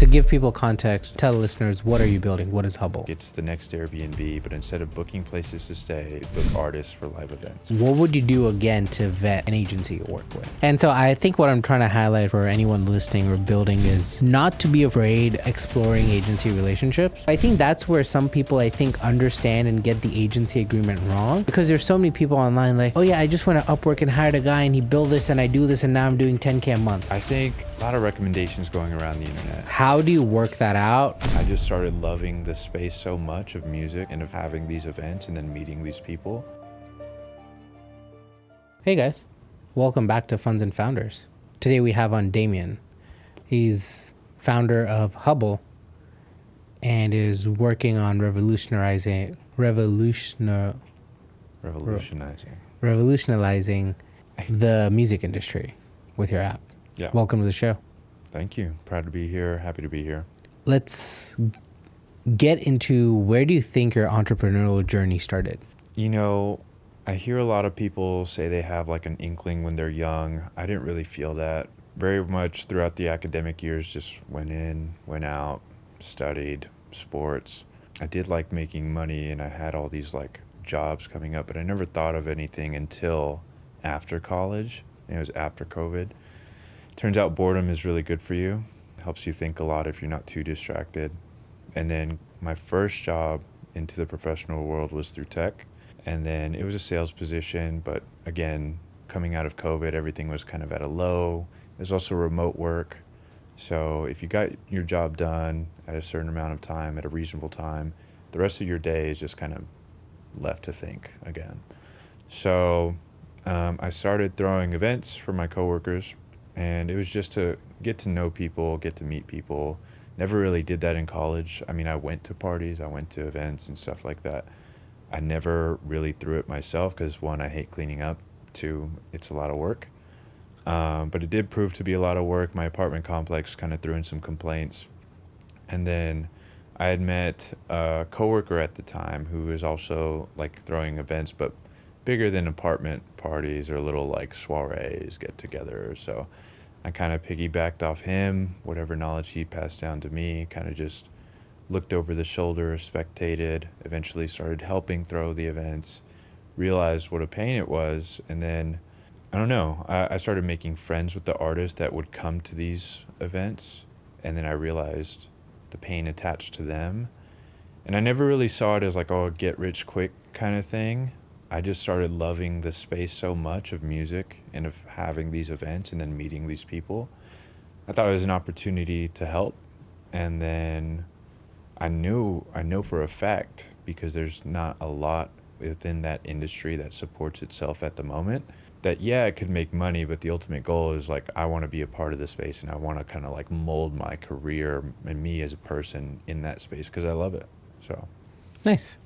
to give people context, tell listeners, what are you building? What is Hubble? It's the next Airbnb, but instead of booking places to stay, book artists for live events. What would you do again to vet an agency you work with? And so I think what I'm trying to highlight for anyone listening or building is not to be afraid exploring agency relationships. I think that's where some people, I think, understand and get the agency agreement wrong, because there's so many people online like, oh yeah, I just went to Upwork and hired a guy and he built this and I do this and now I'm doing 10K a month. I think a lot of recommendations going around the internet. How do you work that out? I just started loving the space so much of music and of having these events and then meeting these people. Hey guys, welcome back to Funds and Founders. Today we have on Damian. He's founder of Hubble and is working on revolutionizing the music industry with your app. Yeah. Welcome to the show. Thank you. Proud to be here. Happy to be here. Let's get into, where do you think your entrepreneurial journey started? You know, I hear a lot of people say they have like an inkling when they're young. I didn't really feel that. Very much throughout the academic years, just went in, went out, studied sports. I did like making money and I had all these like jobs coming up, but I never thought of anything until after college. It was after COVID. Turns out boredom is really good for you. Helps you think a lot if you're not too distracted. And then my first job into the professional world was through tech. And then it was a sales position, but again, coming out of COVID, everything was kind of at a low. There's also remote work. So if you got your job done at a certain amount of time, at a reasonable time, the rest of your day is just kind of left to think again. So I started throwing events for my coworkers, and it was just to get to know people, get to meet people. Never really did that in college. I mean, I went to parties, I went to events and stuff like that. I never really threw it myself because, one, I hate cleaning up. Two, it's a lot of work. But it did prove to be a lot of work. My apartment complex kind of threw in some complaints. And then I had met a coworker at the time who was also like throwing events, but bigger than apartment parties or little like soirees, get-togethers. So I kind of piggybacked off him, whatever knowledge he passed down to me, kind of just looked over the shoulder, spectated, eventually started helping throw the events, realized what a pain it was, and then, I don't know, I started making friends with the artists that would come to these events, and then I realized the pain attached to them. And I never really saw it as like, oh, get rich quick kind of thing. I just started loving the space so much of music and of having these events and then meeting these people. I thought it was an opportunity to help. And then I know for a fact, because there's not a lot within that industry that supports itself at the moment, that yeah, it could make money, but the ultimate goal is like, I want to be a part of the space and I want to kind of like mold my career and me as a person in that space because I love it. So Nice.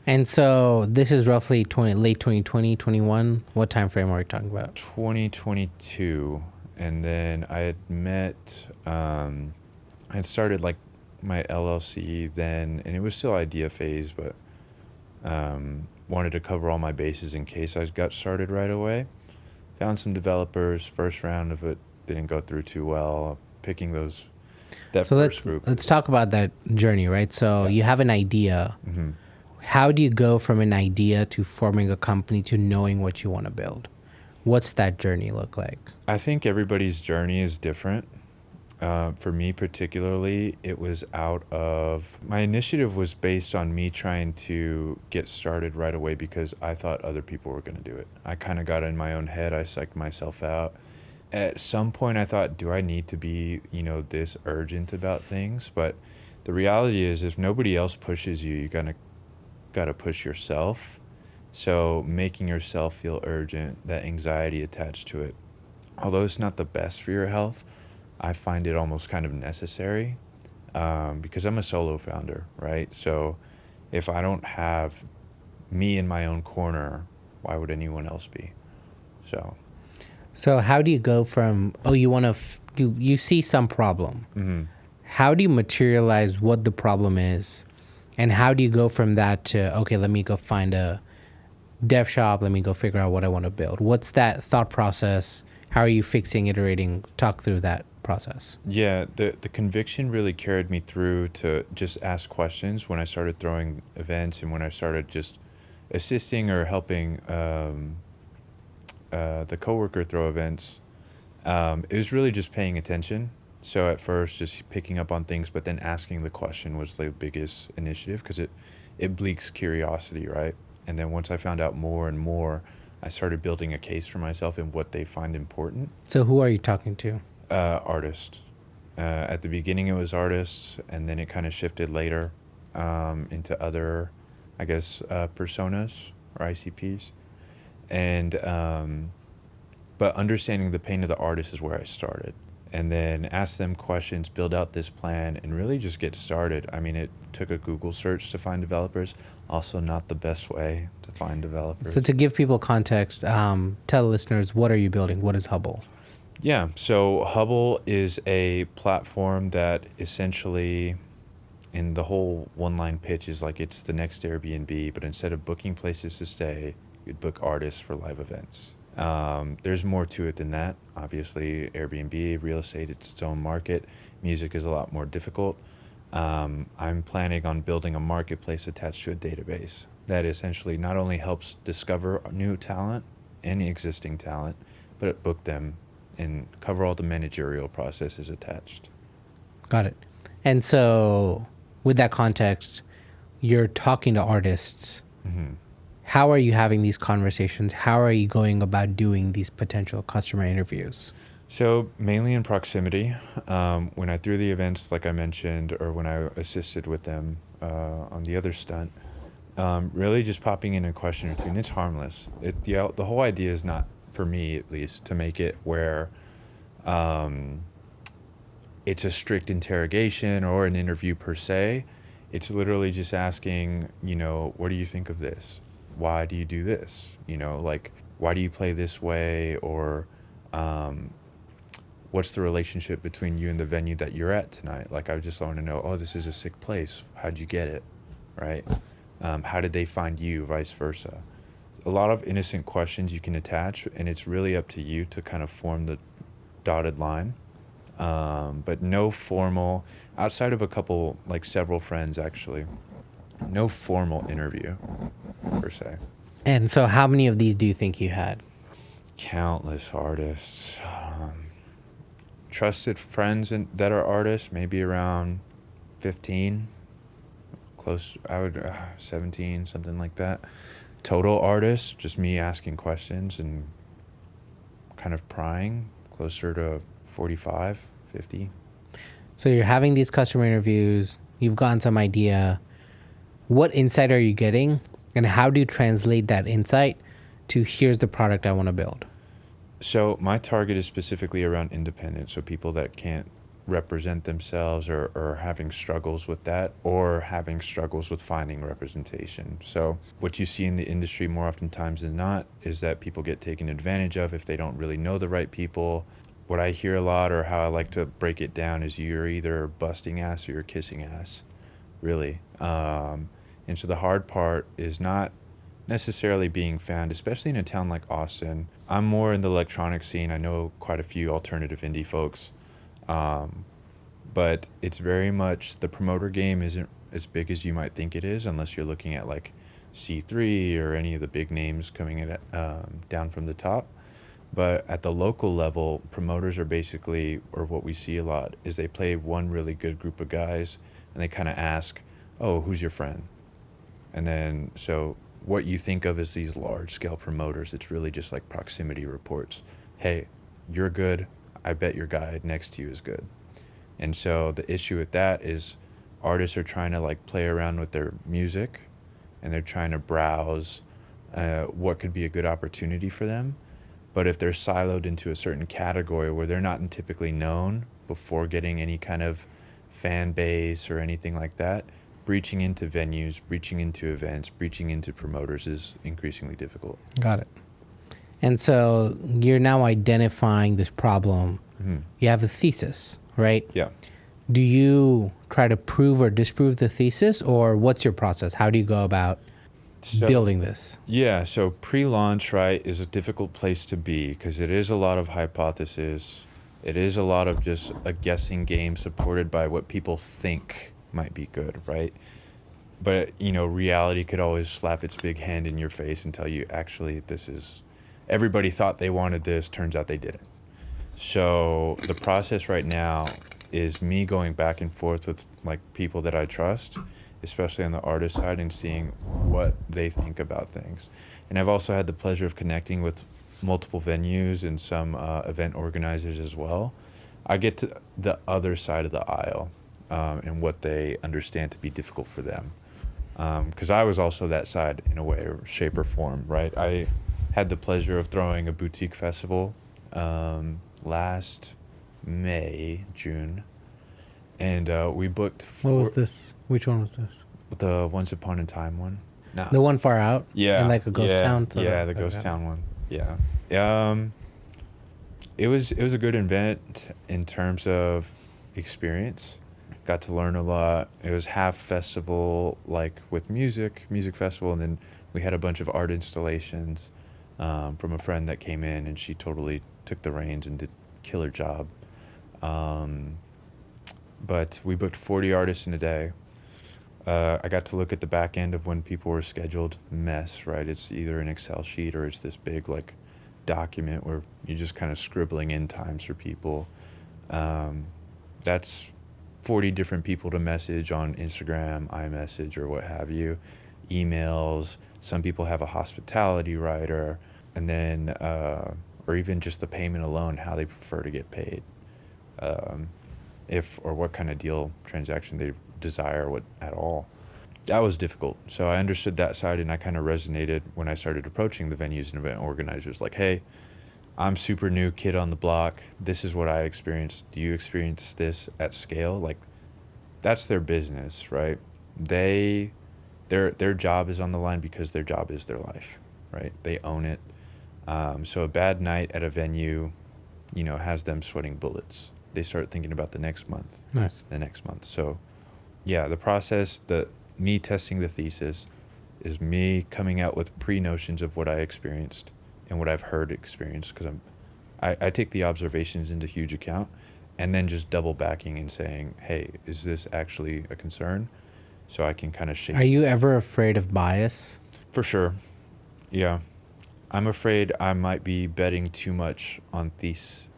And so this is roughly late 2020, 21. What time frame are we talking about? 2022. And then I had met, I had started like my LLC then, and it was still idea phase, but wanted to cover all my bases in case I got started right away. Found some developers. First round of it didn't go through too well. Picking that first group. Let's talk about that journey, right? So you have an idea. Mm-hmm. How do you go from an idea to forming a company to knowing what you want to build? What's that journey look like? I think everybody's journey is different. For me particularly, it was my initiative was based on me trying to get started right away because I thought other people were going to do it. I kind of got in my own head. I psyched myself out. At some point I thought, do I need to be, this urgent about things? But the reality is, if nobody else pushes you, you're got to push yourself. So making yourself feel urgent, that anxiety attached to it, although it's not the best for your health, I find it almost kind of necessary because I'm a solo founder, right? So if I don't have me in my own corner, why would anyone else be? So how do you go from, you see some problem. Mm-hmm. How do you materialize what the problem is? And how do you go from that to, okay, let me go find a dev shop, let me go figure out what I want to build? What's that thought process? How are you fixing, iterating? Talk through that process? Yeah, the conviction really carried me through to just ask questions when I started throwing events and when I started just assisting or helping the coworker throw events. It was really just paying attention. So at first, just picking up on things, but then asking the question was the biggest initiative because it bleaks curiosity, right? And then once I found out more and more, I started building a case for myself and what they find important. So who are you talking to? Artists. At the beginning, it was artists, and then it kind of shifted later into other, I guess, personas or ICPs. And but understanding the pain of the artist is where I started. And then ask them questions, build out this plan, and really just get started. I mean, it took a Google search to find developers. Also, not the best way to find developers. So to give people context, tell listeners, what are you building? What is Hubble? Yeah, so Hubble is a platform that essentially, in the whole one-line pitch, is like it's the next Airbnb, but instead of booking places to stay, you'd book artists for live events. There's more to it than that. Obviously, Airbnb, real estate, it's its own market. Music is a lot more difficult. I'm planning on building a marketplace attached to a database that essentially not only helps discover new talent and existing talent, but book them and cover all the managerial processes attached. Got it. And so with that context, you're talking to artists. Mm-hmm. How are you having these conversations? How are you going about doing these potential customer interviews? So mainly in proximity. When I threw the events, like I mentioned, or when I assisted with them on the other stunt, really just popping in a question or two, and it's harmless. The whole idea is not, for me at least, to make it where it's a strict interrogation or an interview per se. It's literally just asking, what do you think of this? Why do you do this? Like, why do you play this way? Or what's the relationship between you and the venue that you're at tonight? Like, I just want to know, oh, this is a sick place. How'd you get it? Right? How did they find you? Vice versa. A lot of innocent questions you can attach, and it's really up to you to kind of form the dotted line. But no formal, outside of a couple, like several friends actually, no formal interview per se. And so how many of these do you think you had? Countless artists. Trusted friends that are artists, maybe around 15. Close, 17, something like that. Total artists, just me asking questions and kind of prying, closer to 45, 50. So you're having these customer interviews, you've gotten some idea. What insight are you getting, and how do you translate that insight to here's the product I want to build? So my target is specifically around independent, so people that can't represent themselves or having struggles with that, or having struggles with finding representation. So what you see in the industry more oftentimes than not is that people get taken advantage of if they don't really know the right people. What I hear a lot, or how I like to break it down, is you're either busting ass or you're kissing ass, really. And so the hard part is not necessarily being found, especially in a town like Austin. I'm more in the electronic scene. I know quite a few alternative indie folks. But it's very much, the promoter game isn't as big as you might think it is, unless you're looking at like C3 or any of the big names coming down from the top. But at the local level, promoters are basically, or what we see a lot, is they play one really good group of guys and they kind of ask, oh, who's your friend? And then, so what you think of as these large scale promoters, it's really just like proximity reports. Hey, you're good. I bet your guy next to you is good. And so the issue with that is artists are trying to like play around with their music, and they're trying to browse what could be a good opportunity for them. But if they're siloed into a certain category where they're not typically known before getting any kind of fan base or anything like that, breaching into venues, breaching into events, breaching into promoters is increasingly difficult. Got it. And so you're now identifying this problem. Mm-hmm. You have a thesis, right? Yeah. Do you try to prove or disprove the thesis, or what's your process? How do you go about building this? Yeah, so pre-launch, right, is a difficult place to be because it is a lot of hypothesis. It is a lot of just a guessing game supported by what people think might be good, right? But, reality could always slap its big hand in your face and tell you, actually, everybody thought they wanted this, turns out they didn't. So the process right now is me going back and forth with like people that I trust, especially on the artist side, and seeing what they think about things. And I've also had the pleasure of connecting with multiple venues and some event organizers as well. I get to the other side of the aisle, and what they understand to be difficult for them. Because I was also that side in a way, or shape or form, right? I had the pleasure of throwing a boutique festival last June, and we booked. What was this? Which one was this? The Once Upon a Time one. No. The one far out? Yeah. In like a ghost town? Yeah, the ghost town one. Yeah. It was a good event in terms of experience. Got to learn a lot. It was half festival, like with music festival, and then we had a bunch of art installations from a friend that came in, and she totally took the reins and did a killer job. But we booked 40 artists in a day. I got to look at the back end of when people were scheduled. Mess, right? It's either an Excel sheet or it's this big like document where you're just kind of scribbling in times for people. That's 40 different people to message on Instagram, iMessage, or what have you, emails. Some people have a hospitality writer, and then, or even just the payment alone, how they prefer to get paid, if or what kind of deal transaction they desire, what at all. That was difficult. So I understood that side, and I kind of resonated when I started approaching the venues and event organizers, like, hey, I'm super new kid on the block. This is what I experienced. Do you experience this at scale? Like, that's their business, right? Their job is on the line because their job is their life, right? They own it. So a bad night at a venue, has them sweating bullets. They start thinking about the next month. Nice. The next month. So, yeah, the process, me testing the thesis is me coming out with pre-notions of what I experienced and what I've heard experienced, because I take the observations into huge account, and then just double backing and saying, hey, is this actually a concern? So I can kind of shape. Are you ever afraid of bias? For sure. Yeah. I'm afraid I might be betting too much on theses,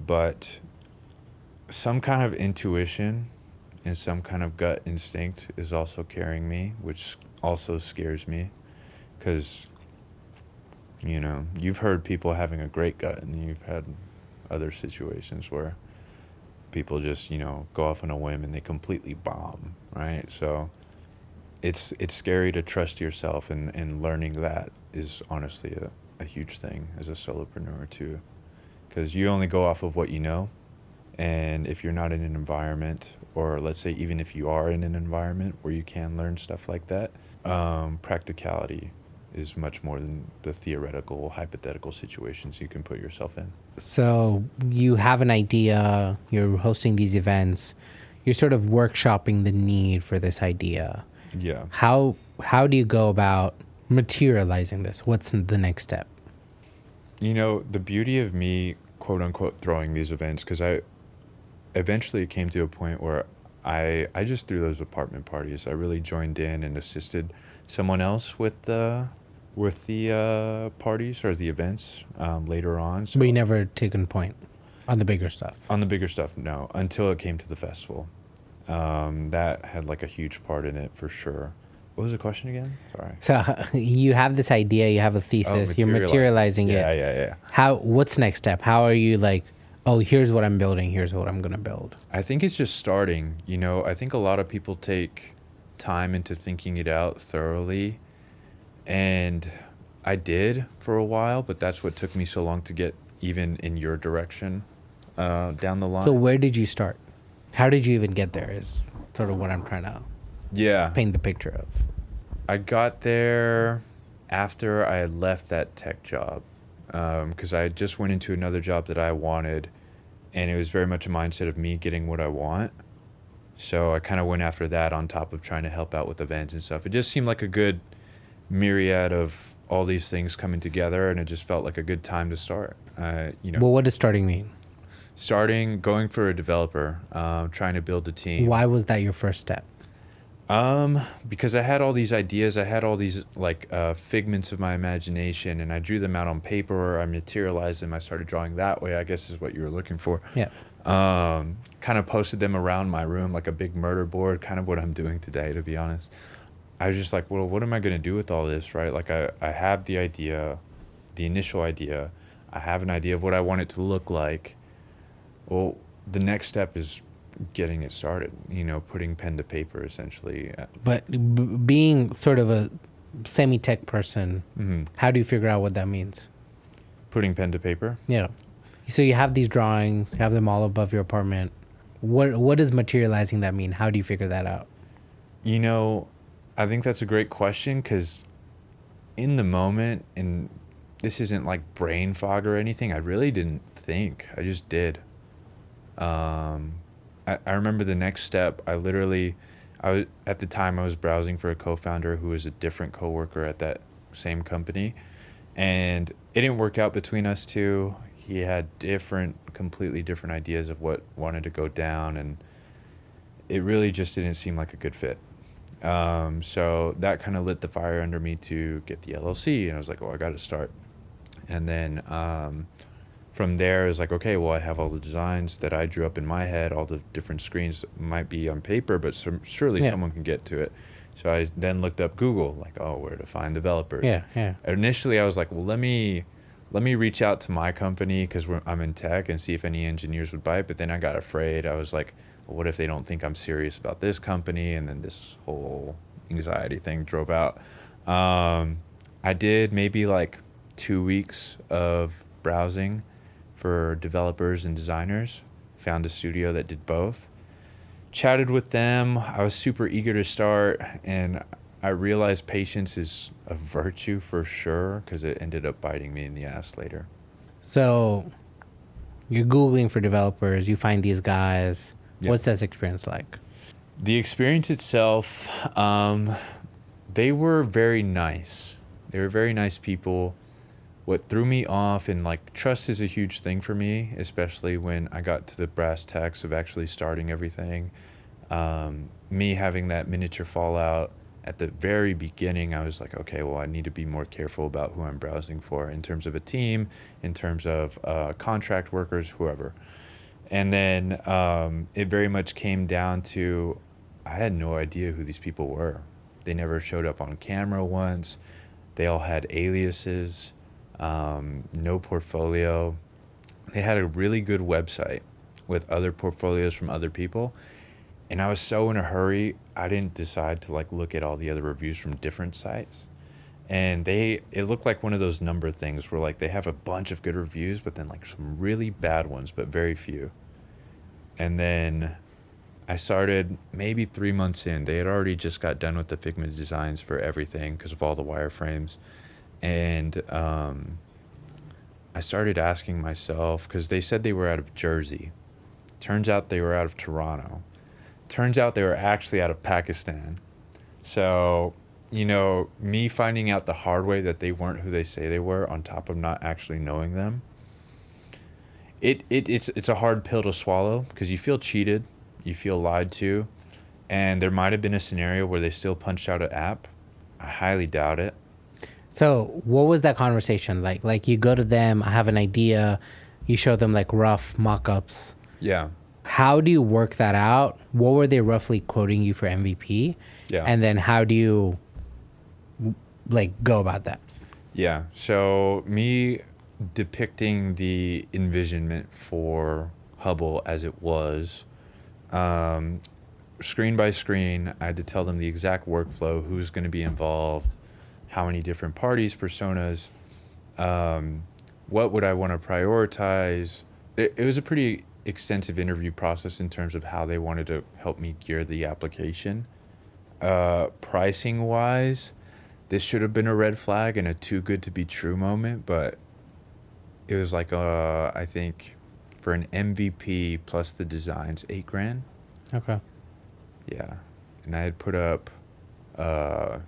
but some kind of intuition and some kind of gut instinct is also carrying me, which also scares me, because you've heard people having a great gut, and you've had other situations where people just, go off on a whim and they completely bomb, right? So it's scary to trust yourself, and learning that is honestly a huge thing as a solopreneur too, because you only go off of what you know. And if you're not in an environment, or let's say even if you are in an environment where you can learn stuff like that, practicality is much more than the theoretical, hypothetical situations you can put yourself in. So you have an idea, you're hosting these events, you're sort of workshopping the need for this idea. Yeah. How do you go about materializing this? What's the next step? The beauty of me, quote unquote, throwing these events, because I eventually came to a point where I just threw those apartment parties. I really joined in and assisted someone else with the parties or the events later on. So But you never taken point on the bigger stuff? On the bigger stuff, no, until it came to the festival. That had like a huge part in it for sure. What was the question again? Sorry. So you have this idea, you have a thesis, you're materializing it. Yeah. What's next step? How are you like, oh, here's what I'm building, here's what I'm going to build? I think it's just starting. I think a lot of people take time into thinking it out thoroughly. And I did for a while, but that's what took me so long to get even in your direction down the line. So where did you start? How did you even get there is sort of what I'm trying to paint the picture of. I got there after I had left that tech job, because I just went into another job that I wanted, and it was very much a mindset of me getting what I want. So I kind of went after that on top of trying to help out with events and stuff. It just seemed like a good myriad of all these things coming together, and it just felt like a good time to start. Well, what does starting mean? Going for a developer, trying to build a team. Why was that your first step? Because I had all these ideas, I had all these figments of my imagination, and I drew them out on paper. I materialized them. I started drawing that way, I guess is what you were looking for. Yeah. Kind of posted them around my room like a big murder board, kind of what I'm doing today, to be honest. I was just like, well, what am I going to do with all this, right? Like I have the idea, the initial idea. I have an idea of what I want it to look like. Well, the next step is getting it started, putting pen to paper, essentially. But being sort of a semi-tech person, Mm-hmm. how do you figure out what that means? Putting pen to paper? Yeah. So you have these drawings, you have them all above your apartment. What does materializing that mean? How do you figure that out? I think that's a great question, because in the moment, and this isn't like brain fog or anything, I really didn't think. I just did. I remember the next step. At the time I was browsing for a co-founder who was a different coworker at that same company, and it didn't work out between us two. He had completely different ideas of what wanted to go down, and it really just didn't seem like a good fit. So that kind of lit the fire under me to get the LLC, and I was like, oh, I got to start. And then from there, it was like, okay, well, I have all the designs that I drew up in my head. All the different screens might be on paper, but surely someone can get to it. So I then looked up Google, like, oh, where to find developers. Yeah. Initially, I was like, well, let me reach out to my company, because I'm in tech, and see if any engineers would bite. But then I got afraid. I was like, well, what if they don't think I'm serious about this company? And then this whole anxiety thing drove out. I did maybe like 2 weeks of browsing for developers and designers, found a studio that did both, chatted with them. I was super eager to start, and I realized patience is a virtue for sure, because it ended up biting me in the ass later. So you're Googling for developers, you find these guys. Yep. What's that experience like? The experience itself, they were very nice. They were very nice people. What threw me off, and like trust is a huge thing for me, especially when I got to the brass tacks of actually starting everything. Me having that miniature fallout at the very beginning, I was like, okay, well, I need to be more careful about who I'm browsing for in terms of a team, in terms of contract workers, whoever. And then it very much came down to, I had no idea who these people were. They never showed up on camera once. They all had aliases. No portfolio. They had a really good website with other portfolios from other people, and I was so in a hurry, I didn't decide to like look at all the other reviews from different sites. And it looked like one of those number things where like they have a bunch of good reviews, but then like some really bad ones, but very few. And then I started maybe 3 months in. They had already just got done with the Figma designs for everything because of all the wireframes. And I started asking myself, because they said they were out of Jersey. Turns out they were out of Toronto. Turns out they were actually out of Pakistan. So, me finding out the hard way that they weren't who they say they were, on top of not actually knowing them, it's a hard pill to swallow, because you feel cheated, you feel lied to, and there might have been a scenario where they still punched out an app. I highly doubt it. So what was that conversation like? Like you go to them, I have an idea, you show them like rough mock-ups. Yeah. How do you work that out? What were they roughly quoting you for MVP? Yeah. And then how do you like go about that? Yeah. So me depicting the envisionment for Hubble as it was, screen by screen, I had to tell them the exact workflow, who's going to be involved, how many different parties, personas, what would I want to prioritize. It was a pretty extensive interview process in terms of how they wanted to help me gear the application. Pricing wise, this should have been a red flag and a too good to be true moment, but it was like, I think for an MVP plus the designs, $8,000. Okay. Yeah. And I had put up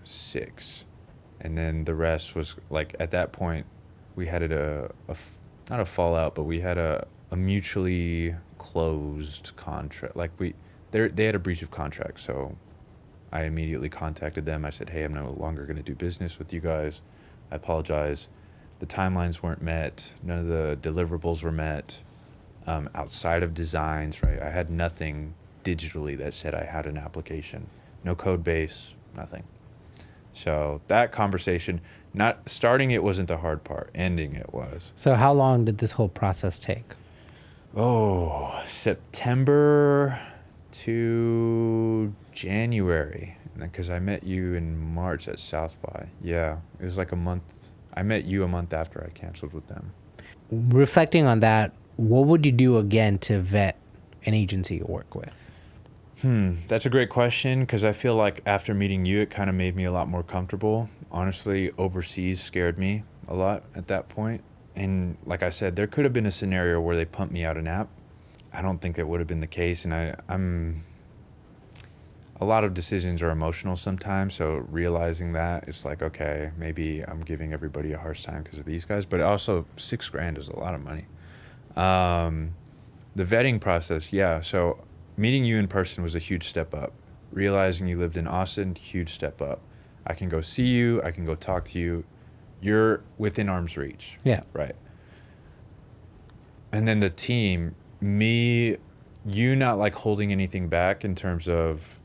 6. And then the rest was like, at that point, we had not a fallout, but we had a mutually closed contract. Like they had a breach of contract. So I immediately contacted them. I said, hey, I'm no longer going to do business with you guys. I apologize. The timelines weren't met. None of the deliverables were met. Outside of designs, right? I had nothing digitally that said I had an application. No code base, nothing. So that conversation, not starting it wasn't the hard part. Ending it was. So how long did this whole process take? Oh, September to January. Because I met you in March at South by. Yeah, it was like a month. I met you a month after I canceled with them. Reflecting on that, what would you do again to vet an agency you work with? That's a great question, because I feel like after meeting you, it kind of made me a lot more comfortable. Honestly, overseas scared me a lot at that point. And like I said, there could have been a scenario where they pumped me out an app. I don't think that would have been the case. And a lot of decisions are emotional sometimes. So realizing that, it's like, okay, maybe I'm giving everybody a harsh time because of these guys. But also $6,000 is a lot of money. The vetting process, yeah. So meeting you in person was a huge step up. Realizing you lived in Austin, huge step up. I can go see you. I can go talk to you. You're within arm's reach. Yeah. Right. And then the team, you not like holding anything back in terms of...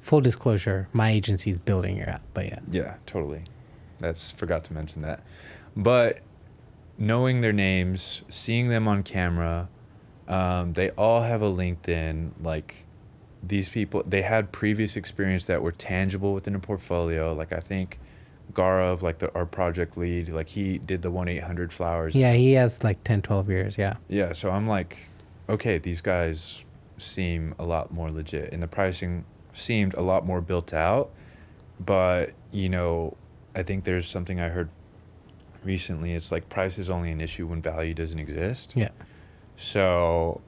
Full disclosure, my agency's building your app, but yeah. Yeah, totally. Forgot to mention that. But knowing their names, seeing them on camera, they all have a LinkedIn. Like, these people, they had previous experience that were tangible within a portfolio. Like, I think Gaurav, like our project lead, like he did the 1-800 flowers. Yeah, he has like 10, 12 years, yeah. Yeah, so I'm like, okay, these guys seem a lot more legit. And the pricing seemed a lot more built out. But, I think there's something I heard recently. It's like price is only an issue when value doesn't exist. Yeah. So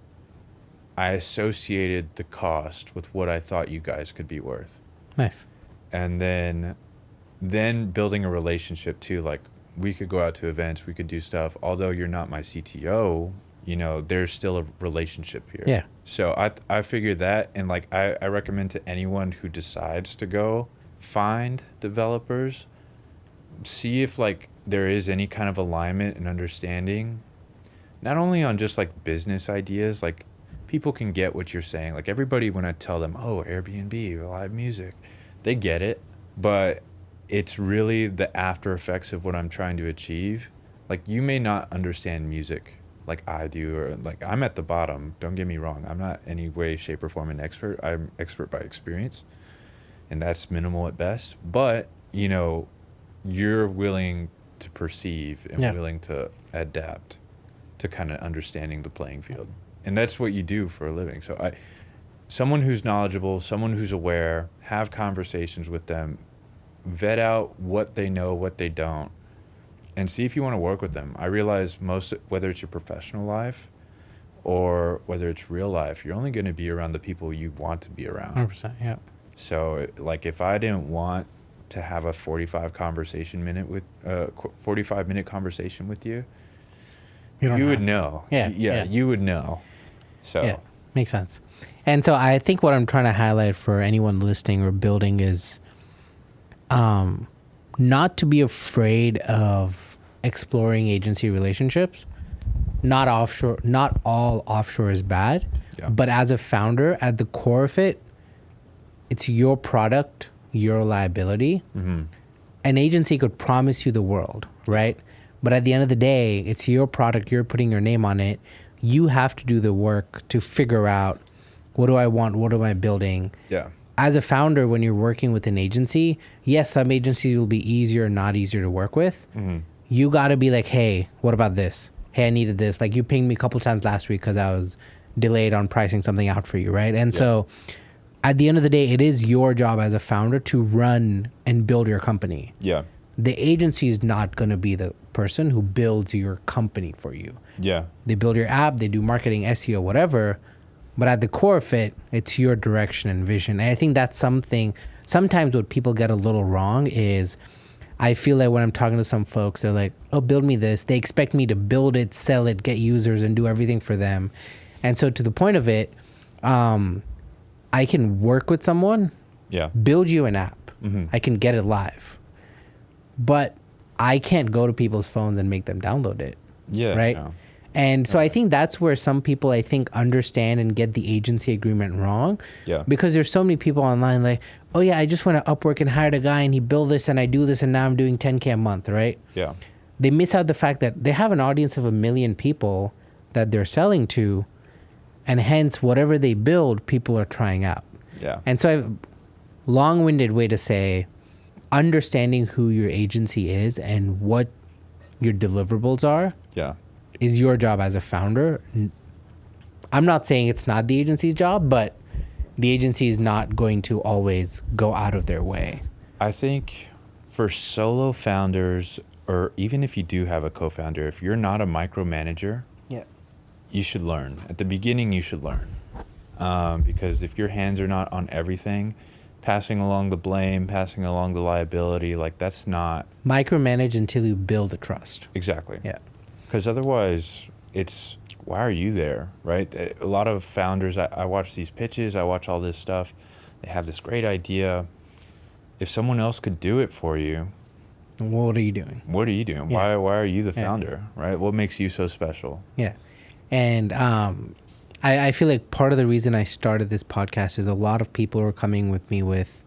I associated the cost with what I thought you guys could be worth. Nice. And then building a relationship too. Like, we could go out to events, we could do stuff. Although you're not my CTO, there's still a relationship here. Yeah. So I figured that, and like I recommend to anyone who decides to go find developers, see if like there is any kind of alignment and understanding, not only on just like business ideas. Like, people can get what you're saying. Like, everybody, when I tell them, oh, Airbnb, live music, they get it, but it's really the after effects of what I'm trying to achieve. Like, you may not understand music like I do, or like I'm at the bottom. Don't get me wrong. I'm not any way, shape, or form an expert. I'm expert by experience, and that's minimal at best. But, you're willing to perceive and willing to adapt to kind of understanding the playing field. And that's what you do for a living. So someone who's knowledgeable, someone who's aware, have conversations with them, vet out what they know, what they don't, and see if you want to work with them. I realize whether it's your professional life or whether it's real life, you're only going to be around the people you want to be around. 100%, yeah. So, like, if I didn't want to have a 45-minute conversation with you, you would know. Yeah, you would know. So yeah, makes sense. And so I think what I'm trying to highlight for anyone listening or building is not to be afraid of exploring agency relationships. Not all offshore is bad, but as a founder, at the core of it, it's your product, your liability. Mm-hmm. An agency could promise you the world, right? But at the end of the day, it's your product. You're putting your name on it. You have to do the work to figure out, what do I want? What am I building? Yeah. As a founder, when you're working with an agency, yes, some agencies will be easier and not easier to work with. Mm-hmm. You got to be like, hey, what about this? Hey, I needed this. Like, you pinged me a couple times last week because I was delayed on pricing something out for you, right? And so at the end of the day, it is your job as a founder to run and build your company. Yeah. The agency is not going to be the person who builds your company for you. Yeah. They build your app, they do marketing, SEO, whatever. But at the core of it, it's your direction and vision. And I think that's something sometimes what people get a little wrong is, I feel like when I'm talking to some folks, they're like, oh, build me this. They expect me to build it, sell it, get users, and do everything for them. And so to the point of it, I can work with someone, build you an app. I can get it live. But I can't go to people's phones and make them download it. Yeah. Right? No. And so I think that's where some people, I think, understand and get the agency agreement wrong. Yeah. Because there's so many people online like, oh yeah, I just went to Upwork and hired a guy and he built this and I do this and now I'm doing 10K a month, right? Yeah. They miss out the fact that they have an audience of 1 million people that they're selling to, and hence whatever they build, people are trying out. Yeah. And so I've long-winded way to say, understanding who your agency is and what your deliverables are is your job as a founder. I'm not saying it's not the agency's job, but the agency is not going to always go out of their way. I think for solo founders, or even if you do have a co-founder, if you're not a micromanager, you should learn. At the beginning, you should learn. Because if your hands are not on everything, passing along the blame, passing along the liability, like that's not... Micromanage until you build the trust. Exactly. Yeah. Because otherwise, it's, why are you there, right? A lot of founders, I watch these pitches, I watch all this stuff. They have this great idea. If someone else could do it for you... What are you doing? What are you doing? Yeah. Why are you the founder, right? What makes you so special? Yeah. And I feel like part of the reason I started this podcast is a lot of people are coming with me with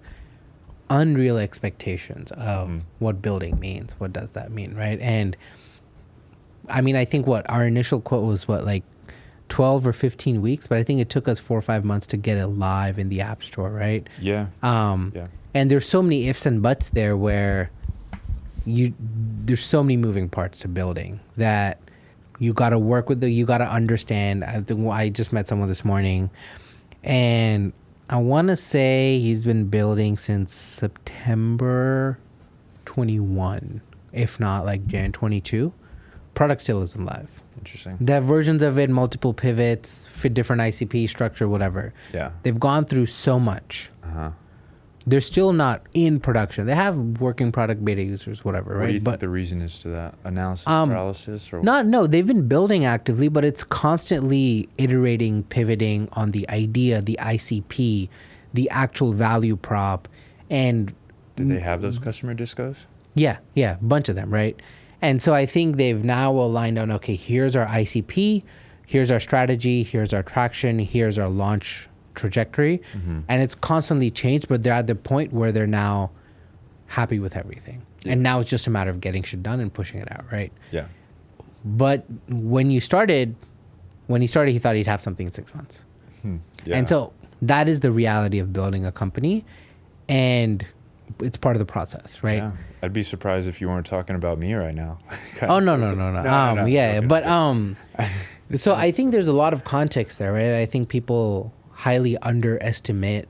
unreal expectations of what building means. What does that mean, right? And I mean, I think what our initial quote was like 12 or 15 weeks, but I think it took us 4 or 5 months to get it live in the App Store, right? Yeah. And there's so many ifs and buts there where there's so many moving parts to building that you got to work with you got to understand. I just met someone this morning and I want to say he's been building since September 21, if not like Jan 22. Product still isn't live. Interesting. They have versions of it, multiple pivots, fit different ICP structure, whatever. Yeah. They've gone through so much. Uh-huh. They're still not in production. They have working product beta users, whatever, right? What do you think the reason is to that? Analysis paralysis? Or No, they've been building actively, but it's constantly iterating, pivoting on the idea, the ICP, the actual value prop. And do they have those customer discos? Yeah, a bunch of them, right? And so I think they've now aligned on, okay, here's our ICP, here's our strategy, here's our traction, here's our launch trajectory. And it's constantly changed, but they're at the point where they're now happy with everything. Yeah. And now it's just a matter of getting shit done and pushing it out, right? Yeah. But when he started, he thought he'd have something in 6 months. Yeah. And so that is the reality of building a company, and it's part of the process, right? Yeah. I'd be surprised if you weren't talking about me right now. Oh, no. Yeah, okay. But so I think there's a lot of context there, right? I think people highly estimate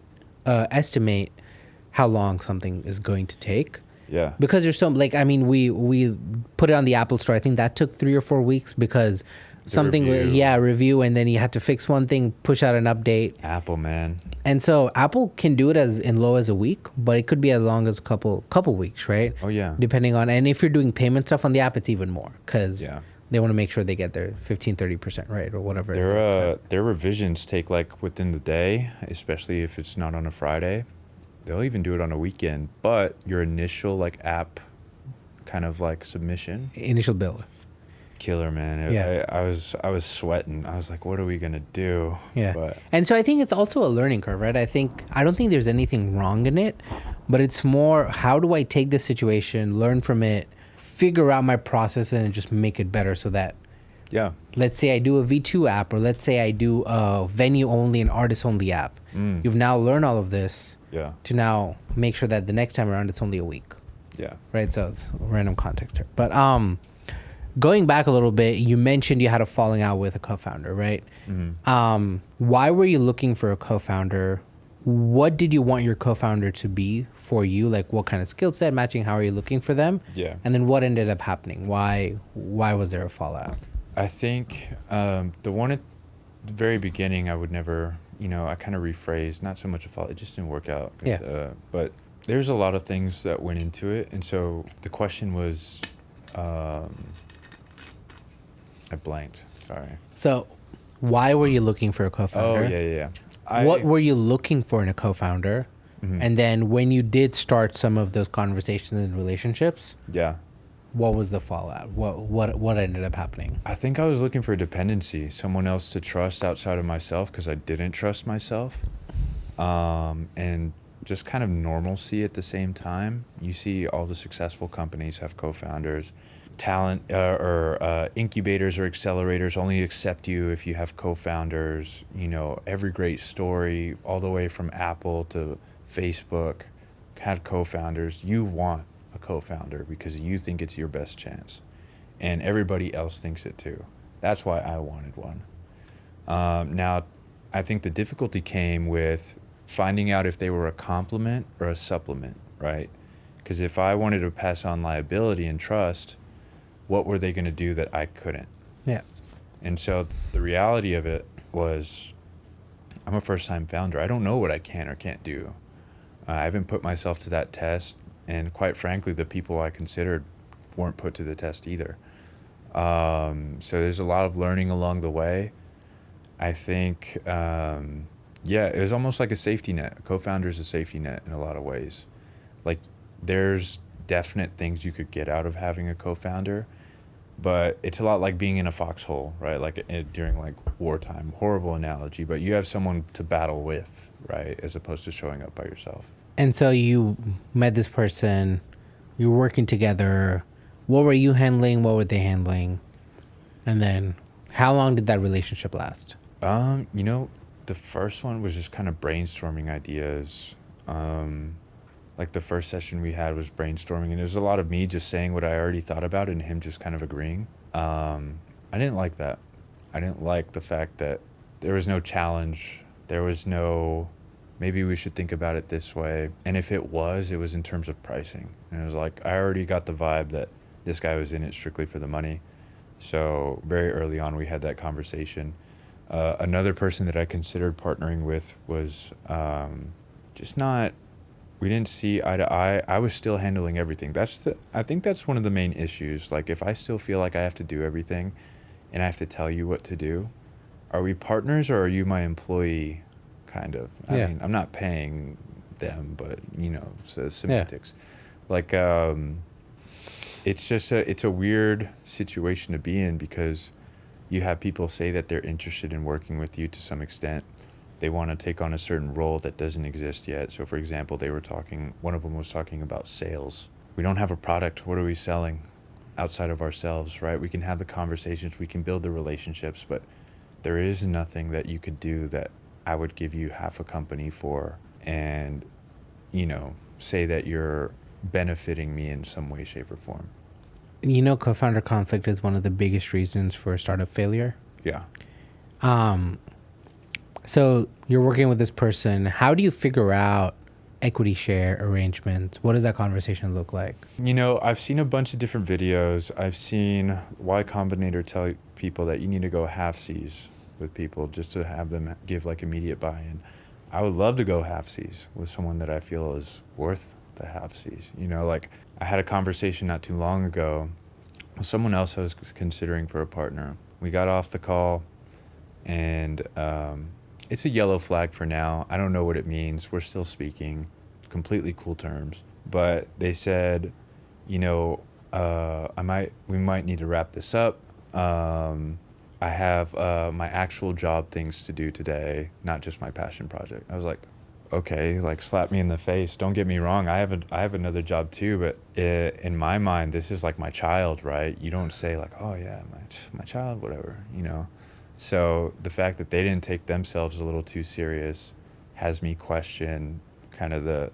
how long something is going to take. Yeah. Because there's we put it on the Apple Store. I think that took 3 or 4 weeks because review, and then you had to fix one thing, push out an update. Apple, man. And so Apple can do it as in low as a week, but it could be as long as a couple weeks, right? Oh yeah. Depending on, and if you're doing payment stuff on the app, it's even more because yeah. they want to make sure they get their 15-30% right or whatever. Their revisions take like within the day, especially if it's not on a Friday. They'll even do it on a weekend. But your initial like app kind of like submission. Initial build. Killer, man. I was sweating. I was like, what are we gonna do? Yeah. But, and so I think it's also a learning curve, right? I don't think there's anything wrong in it, but it's more, how do I take this situation, learn from it, figure out my process, and just make it better so that, let's say I do a V2 app, or let's say I do a venue only and artist only app. You've now learned all of this to now make sure that the next time around it's only a week. Yeah. Right. So it's random context here, but going back a little bit, you mentioned you had a falling out with a co-founder, right? Why were you looking for a co-founder? What did you want your co-founder to be for you? Like, what kind of skill set matching? How are you looking for them? Yeah. And then what ended up happening? Why was there a fallout? I think the one at the very beginning, I would never I kind of rephrased, not so much a fault, it just didn't work out. Yeah. But there's a lot of things that went into it. And so the question was, I blanked, sorry. So why were you looking for a co-founder? Oh, yeah. What were you looking for in a co-founder? Mhm. And then when you did start some of those conversations and relationships, Yeah. what was the fallout? What ended up happening? I think I was looking for dependency, someone else to trust outside of myself because I didn't trust myself. And just kind of normalcy at the same time. You see all the successful companies have co-founders. Talent or incubators or accelerators only accept you if you have co-founders. Every great story, all the way from Apple to Facebook, had co-founders. You want a co-founder because you think it's your best chance, and everybody else thinks it too. That's why I wanted one. Now, I think the difficulty came with finding out if they were a complement or a supplement, right? Because if I wanted to pass on liability and trust, what were they going to do that I couldn't? Yeah. And so the reality of it was, I'm a first-time founder. I don't know what I can or can't do. I haven't put myself to that test, and quite frankly, the people I considered weren't put to the test either. So there's a lot of learning along the way. I think, it was almost like a safety net. A co-founder is a safety net in a lot of ways. Like, there's definite things you could get out of having a co-founder, but it's a lot like being in a foxhole, right? Like during like wartime, horrible analogy, but you have someone to battle with, right? As opposed to showing up by yourself. And so you met this person, you were working together. What were you handling? What were they handling? And then how long did that relationship last? The first one was just kind of brainstorming ideas. Like the first session we had was brainstorming, and there's a lot of me just saying what I already thought about and him just kind of agreeing. I didn't like that. I didn't like the fact that there was no challenge. There was no, maybe we should think about it this way. And if it was in terms of pricing. And it was like, I already got the vibe that this guy was in it strictly for the money. So very early on, we had that conversation. Another person that I considered partnering with was we didn't see eye to eye. I was still handling everything. I think that's one of the main issues. Like, if I still feel like I have to do everything and I have to tell you what to do, are we partners or are you my employee, kind of? I mean, I'm not paying them, but, so semantics. Yeah. Like, it's a weird situation to be in because you have people say that they're interested in working with you to some extent. They want to take on a certain role that doesn't exist yet. So for example, one of them was talking about sales. We don't have a product. What are we selling outside of ourselves, right? We can have the conversations, we can build the relationships, but there is nothing that you could do that I would give you half a company for and, say that you're benefiting me in some way, shape, or form. Co-founder conflict is one of the biggest reasons for startup failure. Yeah. So you're working with this person. How do you figure out equity share arrangements? What does that conversation look like? I've seen a bunch of different videos. I've seen Y Combinator tell people that you need to go half-seas with people just to have them give like immediate buy-in. I would love to go half-seas with someone that I feel is worth the half-seas. Like I had a conversation not too long ago with someone else I was considering for a partner. We got off the call and it's a yellow flag for now. I don't know what it means. We're still speaking, completely cool terms. But they said, we might need to wrap this up. I have my actual job things to do today, not just my passion project. I was like, okay, like slap me in the face. Don't get me wrong. I have another job too, but in my mind, this is like my child, right? You don't say like, oh yeah, my child, whatever, So the fact that they didn't take themselves a little too serious has me question kind of the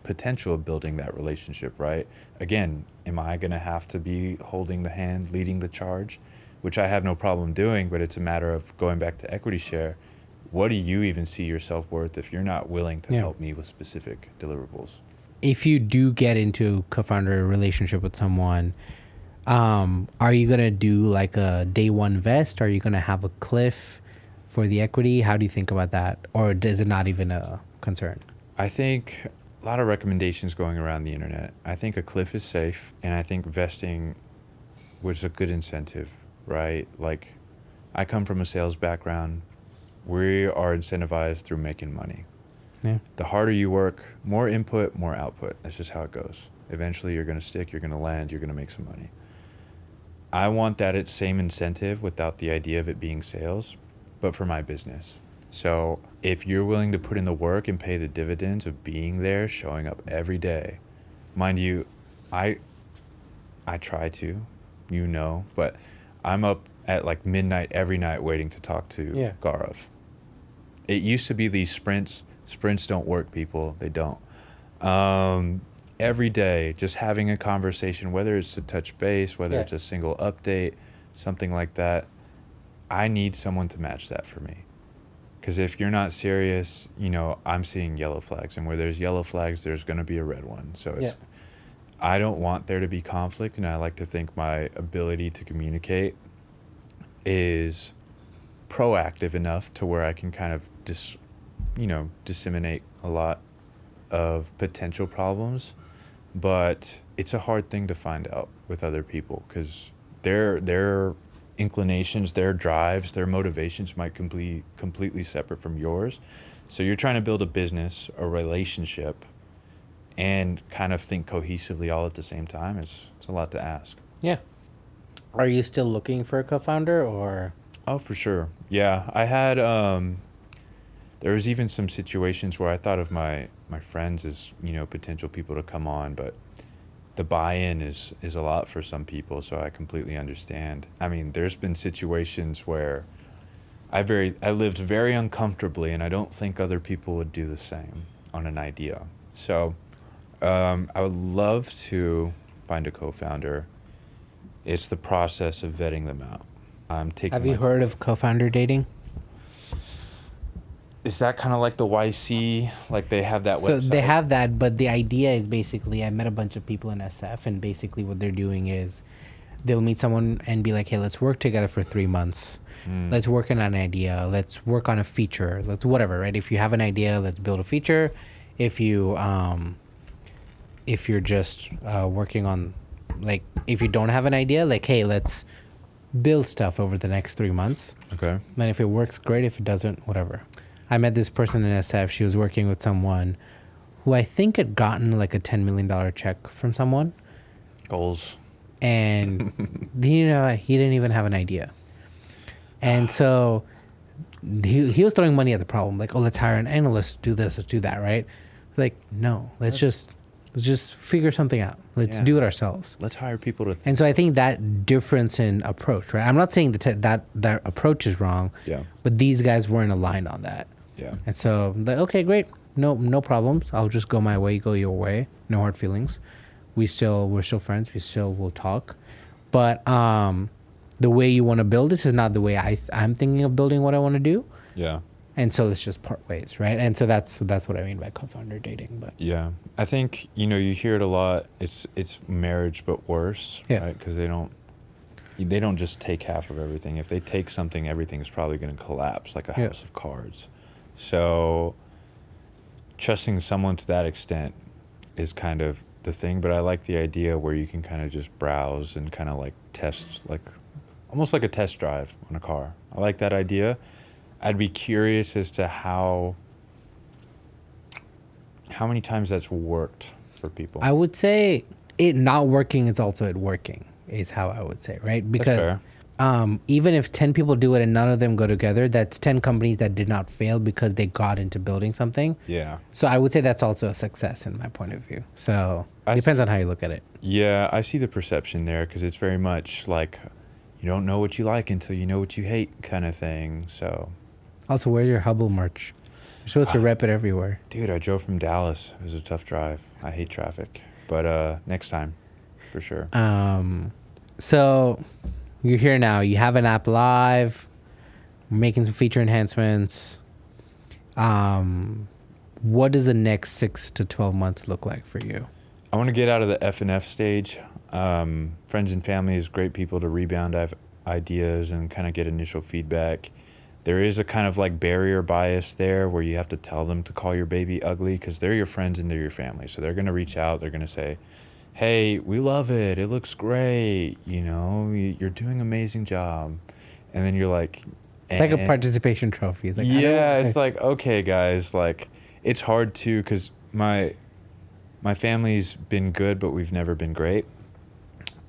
potential of building that relationship, right? Again, am I going to have to be holding the hand, leading the charge, which I have no problem doing, but it's a matter of going back to equity share. What do you even see your self-worth if you're not willing to help me with specific deliverables? If you do get into a co-founder relationship with someone, are you going to do like a day one vest? Are you going to have a cliff for the equity? How do you think about that? Or is it not even a concern? I think a lot of recommendations going around the internet. I think a cliff is safe, and I think vesting was a good incentive, right? Like, I come from a sales background. We are incentivized through making money. Yeah. The harder you work, more input, more output. That's just how it goes. Eventually, you're going to stick, you're going to land, you're going to make some money. I want that same incentive without the idea of it being sales, but for my business. So if you're willing to put in the work and pay the dividends of being there, showing up every day, mind you, I try to, but I'm up at like midnight every night waiting to talk to Gaurav. It used to be these sprints. Sprints don't work, people. They don't. Every day, just having a conversation, whether it's to touch base, whether it's a single update, something like that. I need someone to match that for me. Because if you're not serious, I'm seeing yellow flags. And where there's yellow flags, there's going to be a red one. So I don't want there to be conflict. And I like to think my ability to communicate is proactive enough to where I can kind of disseminate a lot of potential problems. But it's a hard thing to find out with other people because their inclinations, their drives, their motivations might completely separate from yours. So you're trying to build a business, a relationship, and kind of think cohesively all at the same time. It's a lot to ask. Yeah. Are you still looking for a co-founder or? Oh, for sure. Yeah, I had. There was even some situations where I thought of my friends as potential people to come on, but the buy-in is a lot for some people, so I completely understand. I mean, there's been situations where I lived very uncomfortably, and I don't think other people would do the same on an idea. So I would love to find a co-founder. It's the process of vetting them out. Have you heard of co-founder dating? Is that kind of like the YC? Like they have that website? So they have that, but the idea is basically, I met a bunch of people in SF, and basically what they're doing is they'll meet someone and be like, hey, let's work together for 3 months. Let's work on an idea. Let's work on a feature. Let's whatever, right? If you have an idea, let's build a feature. If you're just working on, like, if you don't have an idea, like, hey, let's build stuff over the next 3 months. Okay. And if it works, great. If it doesn't, whatever. I met this person in SF. She was working with someone who I think had gotten like a $10 million check from someone. Goals. And he didn't even have an idea. And so he was throwing money at the problem. Like, oh, let's hire an analyst, do this, let's do that, right? Like, no, let's just figure something out. Let's do it ourselves. Let's hire people to. And so I think that difference in approach, right? I'm not saying that approach is wrong. Yeah. But these guys weren't aligned on that. Yeah. And so, like, okay, great. No problems. I'll just go my way, go your way. No hard feelings. We're still friends. We still will talk. But the way you want to build this is not the way I'm thinking of building what I want to do. Yeah. And so let's just part ways, right? And so that's what I mean by co-founder dating. But yeah, I think you hear it a lot. It's marriage but worse, right? Because they don't just take half of everything. If they take something, everything's probably going to collapse like a house of cards. So trusting someone to that extent is kind of the thing. But I like the idea where you can kind of just browse and kind of like test, like almost like a test drive on a car. I like that idea. I'd be curious as to how many times that's worked for people. I would say it not working is also it working, is how I would say, right? Because even if 10 people do it and none of them go together, that's 10 companies that did not fail because they got into building something. Yeah. So I would say that's also a success in my point of view. So it depends on how you look at it. Yeah, I see the perception there because it's very much like you don't know what you like until you know what you hate kind of thing. So. Also, where's your Hubble merch? You're supposed to rep it everywhere. Dude, I drove from Dallas. It was a tough drive. I hate traffic. But next time, for sure. So you're here now. You have an app live, making some feature enhancements. What does the next 6 to 12 months look like for you? I want to get out of the F&F stage. Friends and family is great people to rebound ideas and kind of get initial feedback. There is a kind of like barrier bias there where you have to tell them to call your baby ugly because they're your friends and they're your family. So they're going to reach out. They're going to say, hey, we love it. It looks great. You know, you're doing an amazing job. And then you're like, It's like a participation trophy. It's like, yeah, it's like, okay, guys, like it's hard to, because my family's been good, but we've never been great.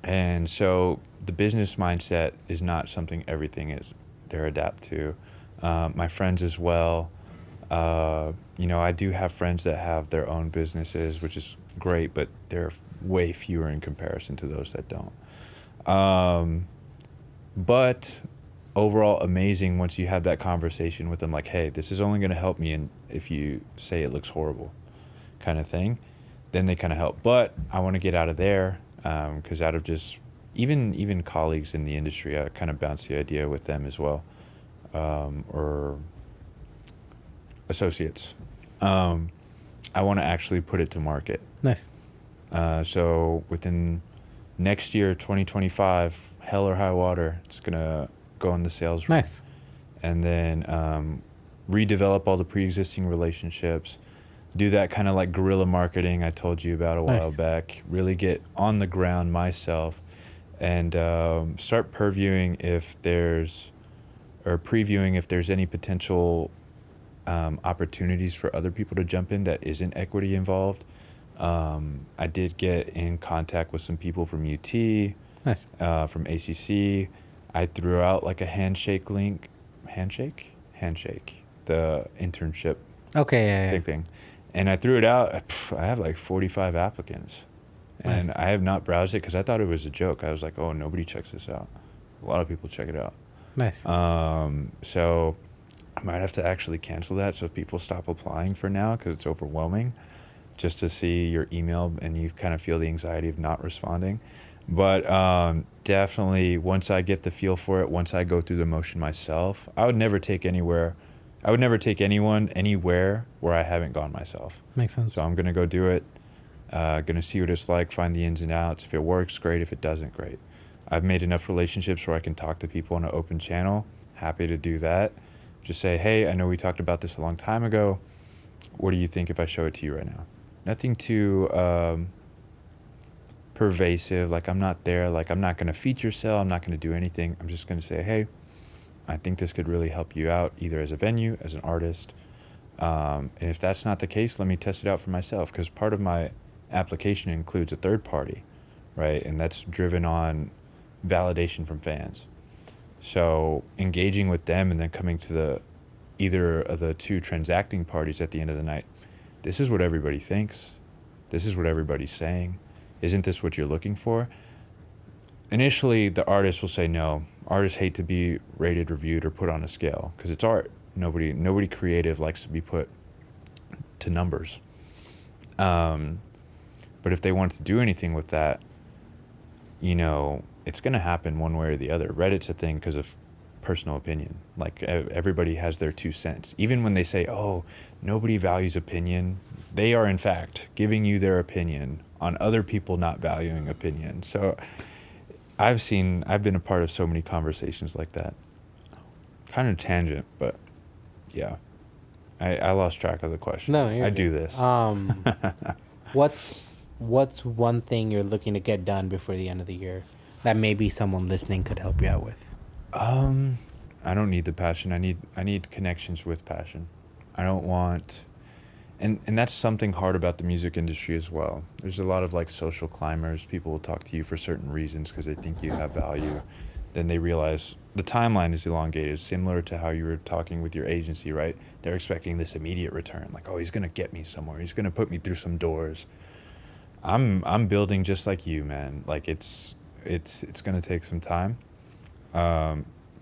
And so the business mindset is not something everything is they're adapt to. My friends as well. You know, I do have friends that have their own businesses, which is great, but they're way fewer in comparison to those that don't. But overall amazing once you have that conversation with them, like, hey, this is only going to help me if you say it looks horrible kind of thing. Then they kind of help. But I want to get out of there because out of just even colleagues in the industry, I kind of bounce the idea with them as well, or associates. I want to actually put it to market. Nice. So within next year, 2025, hell or high water, it's going to go on the sales room. Nice. And then redevelop all the pre-existing relationships, do that kind of like guerrilla marketing I told you about a while back, really get on the ground myself and start previewing if there's any potential opportunities for other people to jump in that isn't equity involved. I did get in contact with some people from UT, nice. From ACC. I threw out like a handshake, the internship thing. And I threw it out. I have like 45 applicants. And I have not browsed it because I thought it was a joke. I was like, oh, nobody checks this out. A lot of people check it out. Nice. So I might have to actually cancel that so people stop applying for now because it's overwhelming just to see your email and you kind of feel the anxiety of not responding. But definitely once I get the feel for it, once I go through the motion myself, I would never take anyone anywhere where I haven't gone myself. Makes sense. So I'm going to go do it. Going to see what it's like, find the ins and outs. If it works, great. If it doesn't, great. I've made enough relationships where I can talk to people on an open channel. Happy to do that. Just say, hey, I know we talked about this a long time ago. What do you think if I show it to you right now? Nothing too pervasive. Like I'm not there. Like I'm not going to feature sell. I'm not going to do anything. I'm just going to say, hey, I think this could really help you out either as a venue, as an artist. And if that's not the case, let me test it out for myself. Because part of my application includes a third party, right? And that's driven on validation from fans. So engaging with them and then coming to either of the two transacting parties at the end of the night. This is what everybody thinks. This is what everybody's saying. Isn't this what you're looking for? Initially, the artist will say no. Artists hate to be rated, reviewed, or put on a scale because it's art. Nobody creative likes to be put to numbers. But if they want to do anything with that, you know, it's going to happen one way or the other. Reddit's a thing because of personal opinion. Like everybody has their 2 cents. Even when they say, oh, nobody values opinion, they are in fact giving you their opinion on other people not valuing opinion. So I've been a part of so many conversations like that. Kind of tangent, but yeah. I lost track of the question. No, you're I good. do this. What's one thing you're looking to get done before the end of the year that maybe someone listening could help you out with? I don't need the passion. I need connections with passion. I don't want, and that's something hard about the music industry as well. There's a lot of like social climbers. People will talk to you for certain reasons because they think you have value. Then they realize the timeline is elongated, similar to how you were talking with your agency, right? They're expecting this immediate return. Like, oh, he's going to get me somewhere. He's going to put me through some doors. I'm building just like you, man. Like it's going to take some time.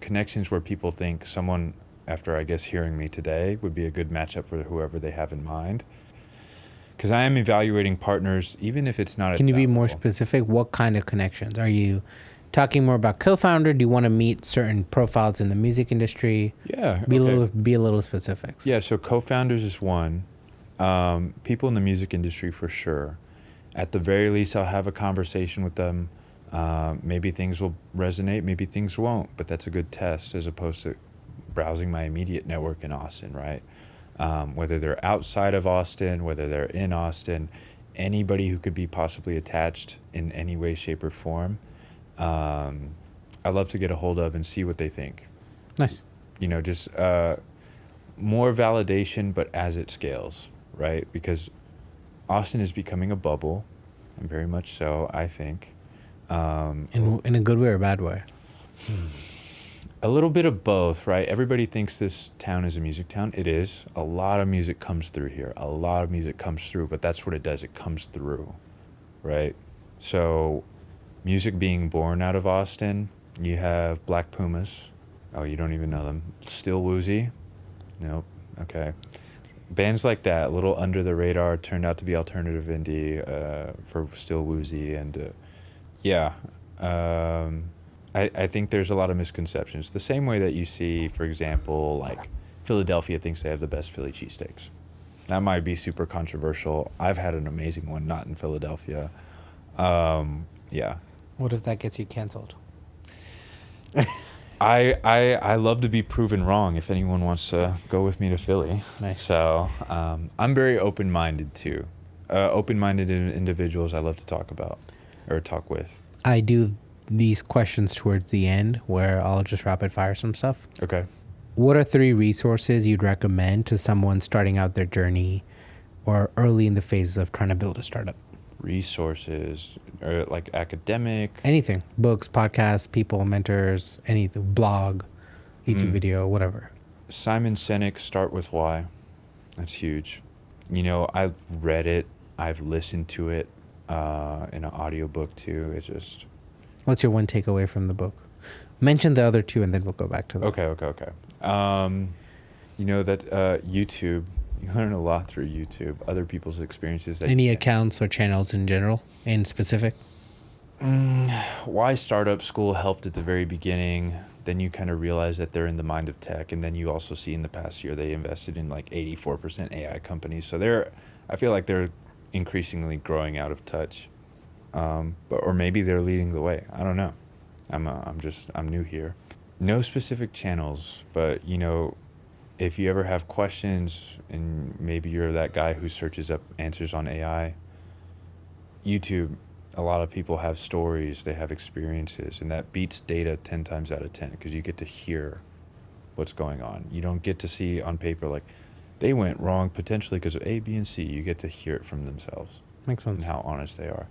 Connections where people think someone, after I guess hearing me today, would be a good matchup for whoever they have in mind. Because I am evaluating partners, even if it's not. Can you be more specific? What kind of connections? Are you talking more about co-founder? Do you want to meet certain profiles in the music industry? Yeah. Be a little specific. Yeah. So co-founders is one. People in the music industry for sure. At the very least, I'll have a conversation with them. Maybe things will resonate, maybe things won't, but that's a good test as opposed to browsing my immediate network in Austin, right? Whether they're outside of Austin, whether they're in Austin, anybody who could be possibly attached in any way, shape, or form, I love to get a hold of and see what they think. Nice. You know, just more validation, but as it scales, right? Because Austin is becoming a bubble, and very much so, I think. In a good way or a bad way? A little bit of both, right? Everybody thinks this town is a music town. It is. A lot of music comes through here. A lot of music comes through, but that's what it does. It comes through, right? So music being born out of Austin, you have Black Pumas. Oh, you don't even know them. Still Woozy. Nope. Okay. Bands like that, a little under the radar, turned out to be alternative indie for Still Woozy. And I think there's a lot of misconceptions. The same way that you see, for example, like Philadelphia thinks they have the best Philly cheesesteaks. That might be super controversial. I've had an amazing one, not in Philadelphia. Yeah. What if that gets you canceled? I love to be proven wrong if anyone wants to go with me to Philly. Nice. So I'm very open-minded too. Open-minded individuals I love to talk about or talk with. I do these questions towards the end where I'll just rapid fire some stuff. Okay. What are 3 resources you'd recommend to someone starting out their journey or early in the phases of trying to build a startup? Resources, or like academic? Anything. Books, podcasts, people, mentors, anything. Blog, YouTube video, whatever. Simon Sinek, Start With Why. That's huge. You know, I've read it. I've listened to it in an audiobook too. It's just... What's your one takeaway from the book? Mention the other 2 and then we'll go back to them. Okay. You know that YouTube, you learn a lot through YouTube, other people's experiences. Any accounts or channels in general, in specific? Why Startup School helped at the very beginning. Then you kind of realize that they're in the mind of tech. And then you also see in the past year, they invested in like 84% AI companies. So I feel like they're increasingly growing out of touch. Or maybe they're leading the way. I don't know. I'm new here. No specific channels, but you know, if you ever have questions and maybe you're that guy who searches up answers on AI, YouTube, a lot of people have stories, they have experiences, and that beats data 10 times out of 10 because you get to hear what's going on. You don't get to see on paper like they went wrong potentially because of A, B, and C. You get to hear it from themselves. Makes sense. And how honest they are.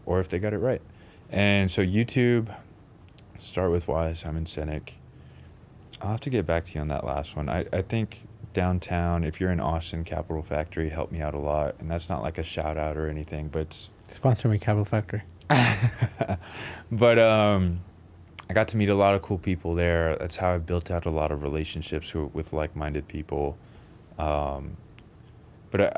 Or if they got it right. And so YouTube, Start With Why, Simon Sinek. I'll have to get back to you on that last one. I think downtown, if you're in Austin, Capital Factory helped me out a lot. And that's not like a shout out or anything, but it's... Sponsor me, Capital Factory. But I got to meet a lot of cool people there. That's how I built out a lot of relationships with like-minded people. But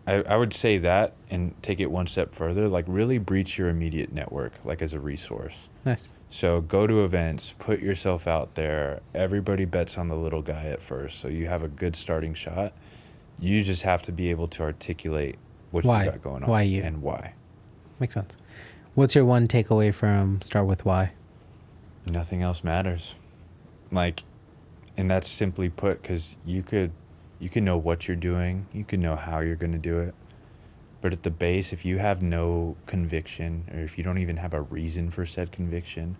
I would say that and take it one step further, like really breach your immediate network, like as a resource. Nice. So go to events, put yourself out there. Everybody bets on the little guy at first, so you have a good starting shot. You just have to be able to articulate what you got going on. Why you? And why. Makes sense. What's your one takeaway from Start With Why? Nothing else matters. Like, and that's simply put, because you can know what you're doing. You can know how you're going to do it. But at the base, if you have no conviction, or if you don't even have a reason for said conviction,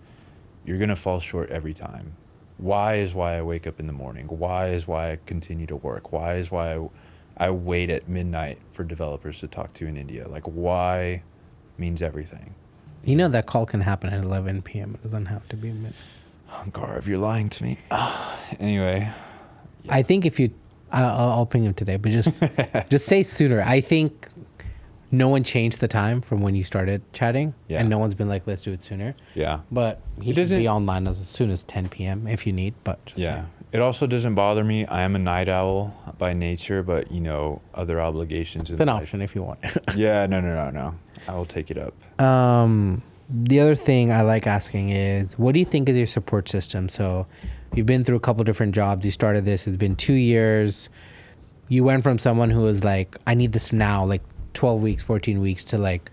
you're going to fall short every time. Why is why I wake up in the morning. Why is why I continue to work. Why is why I wait at midnight for developers to talk to in India. Like, why means everything. You know that call can happen at 11 p.m. It doesn't have to be midnight. Garv, you're lying to me. Anyway. Yeah. I think if you... I'll ping him today, but just say sooner. I think no one changed the time from when you started chatting, and no one's been like, let's do it sooner. Yeah. But he should be online as soon as 10 p.m. if you need, but just saying. It also doesn't bother me. I am a night owl by nature, but, you know, other obligations. It's an option if you want. No. I will take it up. The other thing I like asking is, what do you think is your support system? So you've been through a couple different jobs. You started this. It's been 2 years. You went from someone who was like, I need this now, like 12 weeks, 14 weeks, to like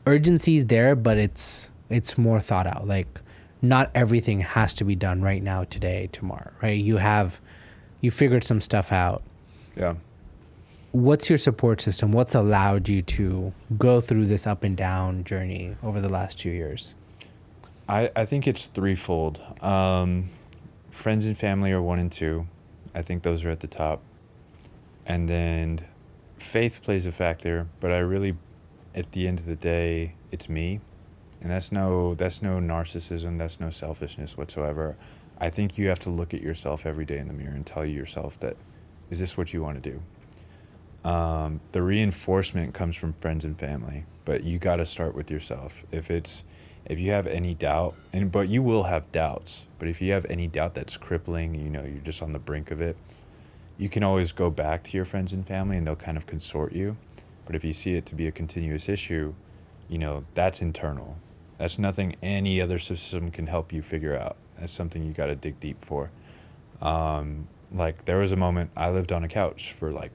urgency's there, but it's more thought out. Like not everything has to be done right now, today, tomorrow, right? You figured some stuff out. Yeah. What's your support system? What's allowed you to go through this up and down journey over the last 2 years? I think it's threefold. Friends and family are 1 and 2. I think those are at the top. And then faith plays a factor, but I really, at the end of the day, it's me. And that's no narcissism, that's no selfishness whatsoever. I think you have to look at yourself every day in the mirror and tell yourself that, is this what you want to do? The reinforcement comes from friends and family, but you got to start with yourself. If you have any doubt, but you will have doubts, but if you have any doubt that's crippling, you're just on the brink of it, you can always go back to your friends and family and they'll kind of consort you. But if you see it to be a continuous issue, that's internal. That's nothing any other system can help you figure out. That's something you got to dig deep for. Like there was a moment I lived on a couch for like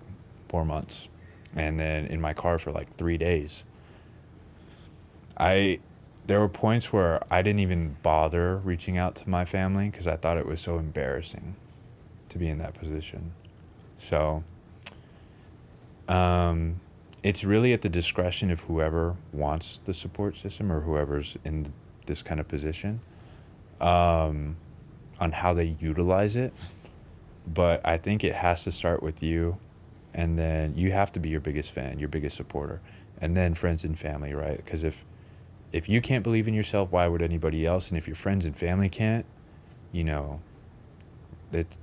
4 months and then in my car for like 3 days. There were points where I didn't even bother reaching out to my family because I thought it was so embarrassing to be in that position. So it's really at the discretion of whoever wants the support system or whoever's in this kind of position on how they utilize it. But I think it has to start with you, and then you have to be your biggest fan, your biggest supporter, and then friends and family, right? Because if you can't believe in yourself, why would anybody else? And if your friends and family can't,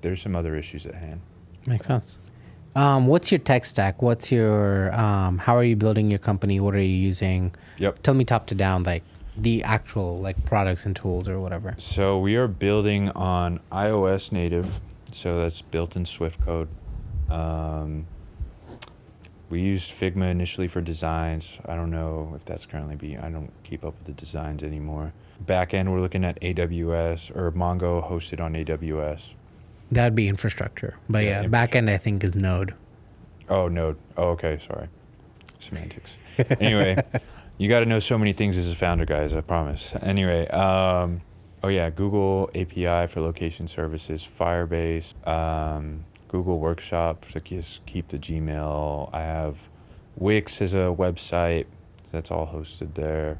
there's some other issues at hand. Makes sense. What's your tech stack? What's your, how are you building your company? What are you using? Yep. Tell me top to down, like the actual like products and tools or whatever. So we are building on iOS native. So that's built in Swift code. We used Figma initially for designs. I don't know if that's currently I don't keep up with the designs anymore. Backend, we're looking at AWS or Mongo hosted on AWS. That'd be infrastructure. But yeah, backend I think is Node. Oh, Node. Oh, okay. Sorry. Semantics. Anyway, you got to know so many things as a founder, guys. I promise. Anyway, Google API for location services, Firebase, Google Workshop to keep the Gmail. I have Wix as a website. That's all hosted there.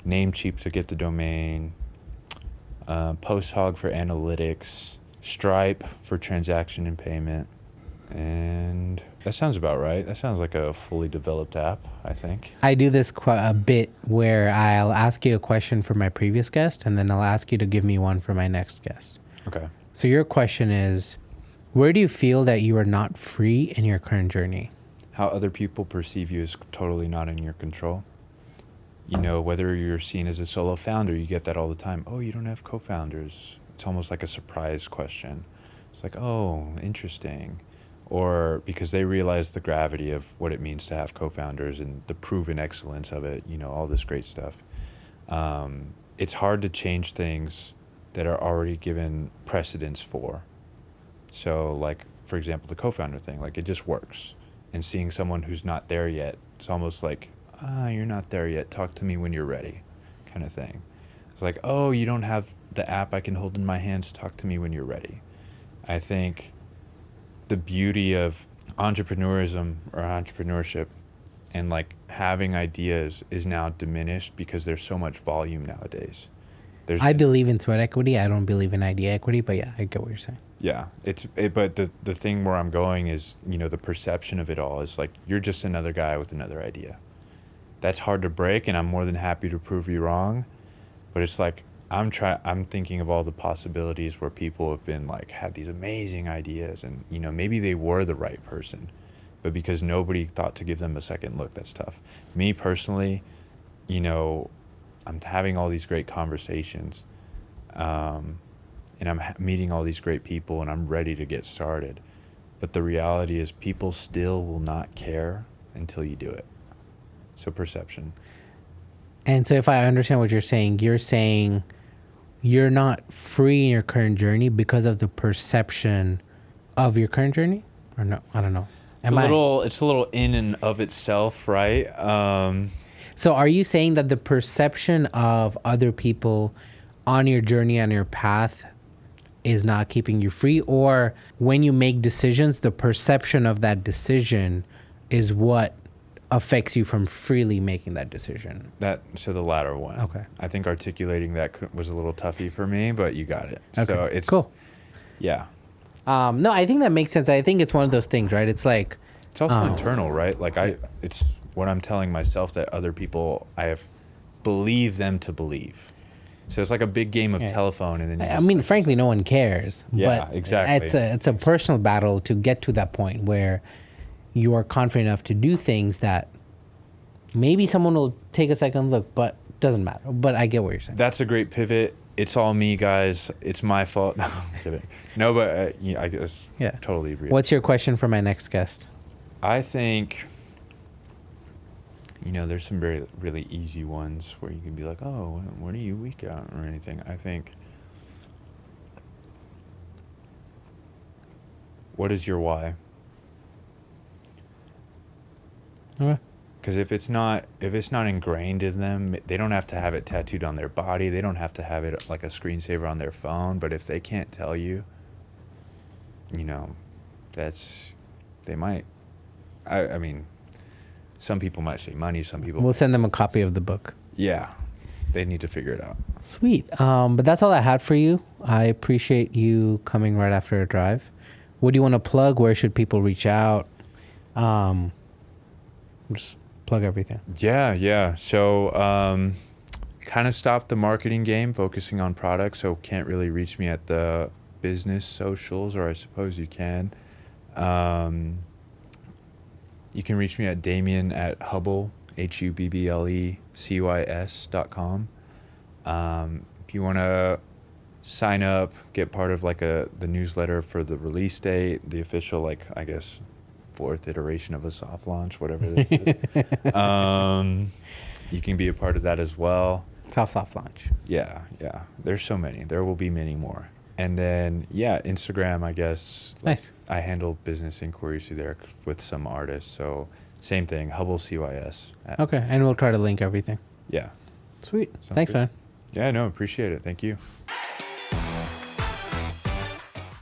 Namecheap to get the domain. PostHog for analytics. Stripe for transaction and payment. And that sounds about right. That sounds like a fully developed app, I think. I do this a bit where I'll ask you a question for my previous guest, and then I'll ask you to give me one for my next guest. Okay. So your question is, where do you feel that you are not free in your current journey? How other people perceive you is totally not in your control. Whether you're seen as a solo founder, you get that all the time. Oh, you don't have co-founders. It's almost like a surprise question. It's like, oh, interesting. Or because they realize the gravity of what it means to have co-founders and the proven excellence of it, all this great stuff. It's hard to change things that are already given precedence for. So like, for example, the co-founder thing, like it just works. And seeing someone who's not there yet, it's almost like, you're not there yet. Talk to me when you're ready kind of thing. It's like, oh, you don't have the app I can hold in my hands. Talk to me when you're ready. I think the beauty of entrepreneurism or entrepreneurship and like having ideas is now diminished because there's so much volume nowadays. I believe in sweat equity. I don't believe in idea equity, but yeah, I get what you're saying. Yeah, but the thing where I'm going is, the perception of it all is like, you're just another guy with another idea. That's hard to break, and I'm more than happy to prove you wrong. But it's like, I'm thinking of all the possibilities where people have been like, had these amazing ideas and, maybe they were the right person, but because nobody thought to give them a second look, that's tough. Me personally, I'm having all these great conversations, and I'm meeting all these great people and I'm ready to get started. But the reality is people still will not care until you do it. So perception. And so if I understand what you're saying you're not free in your current journey because of the perception of your current journey? Or no, I don't know. It's a little in and of itself, right? So are you saying that the perception of other people on your journey, on your path, is not keeping you free, or when you make decisions, the perception of that decision is what affects you from freely making that decision? So the latter one. Okay. I think articulating that was a little toughy for me, but you got it. Okay. So it's cool. Yeah. No, I think that makes sense. I think it's one of those things, right? It's like, it's also internal, right? Like it's what I'm telling myself that other people, I have believed them to believe. So it's like a big game of telephone, and then I mean, frankly, no one cares. Yeah, but exactly. It's a personal battle to get to that point where you are confident enough to do things that maybe someone will take a second look, but doesn't matter. But I get what you're saying. That's a great pivot. It's all me, guys. It's my fault. No, I'm kidding. No, but I guess totally agree. What's your question for my next guest? I think, there's some very really easy ones where you can be like, oh, when are you weak out or anything. I think, what is your why? Okay. Because if it's not ingrained in them, they don't have to have it tattooed on their body. They don't have to have it like a screensaver on their phone. But if they can't tell you, they might. I mean, some people might say money. Some people. We'll send them a copy of the book. Yeah, they need to figure it out. Sweet. But that's all I had for you. I appreciate you coming right after a drive. What do you want to plug? Where should people reach out? Just plug everything. Yeah. So, kind of stopped the marketing game, focusing on products. So can't really reach me at the business socials, or I suppose you can. You can reach me at Damian at Hubble, HUBBLECYS.com. If you want to sign up, get part of like the newsletter for the release date, the official, like, I guess, 4th iteration of a soft launch, whatever this is. You can be a part of that as well. Soft launch. Yeah. There's so many. There will be many more. And then, Instagram, I guess. Nice. I handle business inquiries through there with some artists. So same thing, Hubble CYS. Okay, and we'll try to link everything. Yeah. Sweet. Sounds Thanks, good. man. Yeah, no, appreciate it. Thank you.